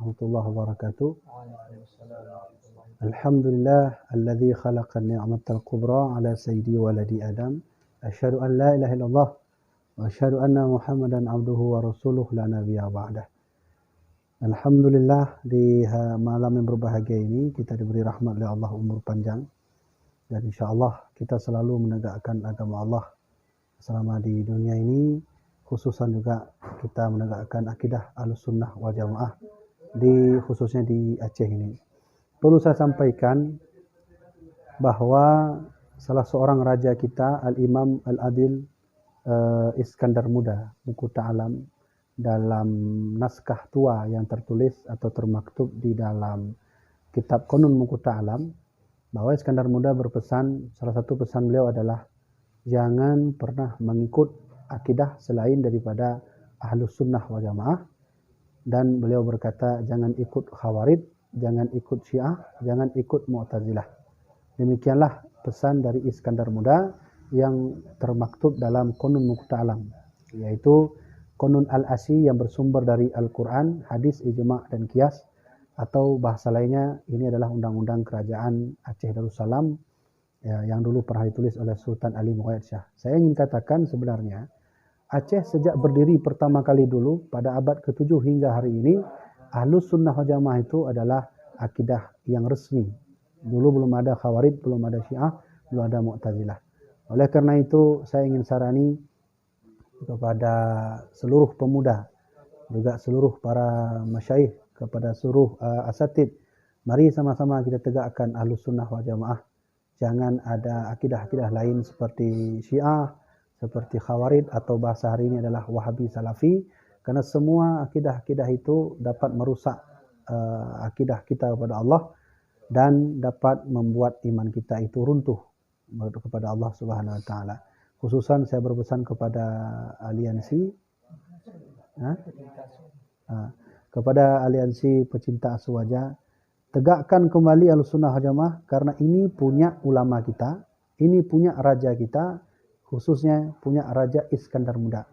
warahmatullahi wabarakatuh. Alhamdulillah alladzi khalaqa ni'matal kubra ala sayyidi waladi Adam. Asyhadu an la ilaha illallah wa asyhadu anna Muhammadan abduhu wa rasuluh la nabiyya ba'dah. Alhamdulillah, di malam yang berbahagia ini kita diberi rahmat oleh Allah, umur panjang, dan insyaallah kita selalu menegakkan agama Allah selama di dunia ini, khususan juga kita menegakkan akidah Ahlussunnah wal Jamaah khususnya di Aceh ini. Perlu saya sampaikan bahwa salah seorang raja kita, Al-Imam Al-Adil Iskandar Muda Mukuta Alam, dalam naskah tua yang tertulis atau termaktub di dalam kitab Qanun Mukuta Alam, bahwa Iskandar Muda berpesan, salah satu pesan beliau adalah jangan pernah mengikut akidah selain daripada Ahlus Sunnah wal Jamaah, dan beliau berkata jangan ikut Khawarij, jangan ikut Syiah, jangan ikut Mu'tazilah. Demikianlah pesan dari Iskandar Muda yang termaktub dalam Qanun Mukuta Alam, yaitu Qanun Al-Asy yang bersumber dari Al-Quran, hadis, ijma' dan qiyas, atau bahasa lainnya ini adalah undang-undang kerajaan Aceh Darussalam yang dulu pernah ditulis oleh Sultan Ali Muhayyad Shah. Saya ingin katakan sebenarnya Aceh sejak berdiri pertama kali dulu pada abad ke-7 hingga hari ini, Ahlus Sunnah wal Jamaah itu adalah akidah yang resmi. Dulu belum ada Khawarij, belum ada Syiah, belum ada Mu'tazilah. Oleh karena itu saya ingin sarani kepada seluruh pemuda, juga seluruh para masyaikh, kepada seluruh asatid, mari sama-sama kita tegakkan Ahlus Sunnah wal Jamaah. Jangan ada akidah-akidah lain seperti Syiah, seperti Khawarij, atau bahasa hari ini adalah Wahabi Salafi, karena semua akidah-akidah itu dapat merusak akidah kita kepada Allah dan dapat membuat iman kita itu runtuh kepada Allah Subhanahu wa taala. Khususan saya berpesan kepada aliansi kepada aliansi pecinta aswaja, tegakkan kembali Ahlussunnah wal Jamaah, karena ini punya ulama kita, ini punya raja kita, khususnya punya Raja Iskandar Muda.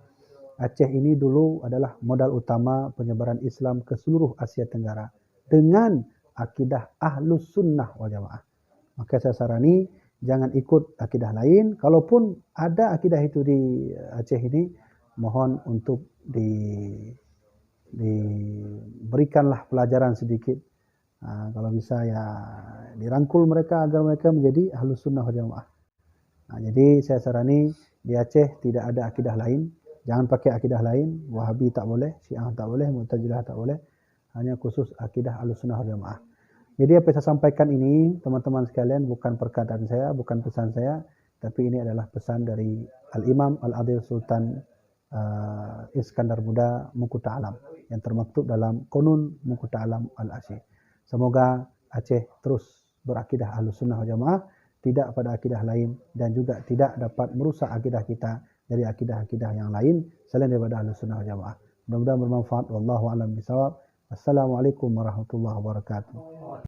Aceh ini dulu adalah modal utama penyebaran Islam ke seluruh Asia Tenggara dengan akidah Ahlus Sunnah wal Jamaah. Maka saya sarani jangan ikut akidah lain. Kalaupun ada akidah itu di Aceh ini, mohon untuk diberikanlah pelajaran sedikit. Kalau bisa ya dirangkul mereka agar mereka menjadi Ahlus Sunnah wal Jamaah. Jadi saya sarani di Aceh tidak ada akidah lain. Jangan pakai akidah lain. Wahabi tak boleh, Syiah tak boleh, Mu'tazilah tak boleh. Hanya khusus akidah Ahlus Sunnah wal Jamaah. Jadi apa yang saya sampaikan ini, teman-teman sekalian, bukan perkataan saya, bukan pesan saya, tapi ini adalah pesan dari Al-Imam Al-Adil Sultan Iskandar Muda Mukuta Alam yang termaktub dalam Qanun Mukuta Alam Al-Asy. Semoga Aceh terus berakidah Ahlus Sunnah wal Jamaah, tidak pada akidah lain, dan juga tidak dapat merusak akidah kita dari akidah-akidah yang lain selain daripada Ahlus Sunnah wal Jamaah. Mudah-mudahan bermanfaat. Wallahu a'lam bishawab. Assalamualaikum warahmatullahi wabarakatuh.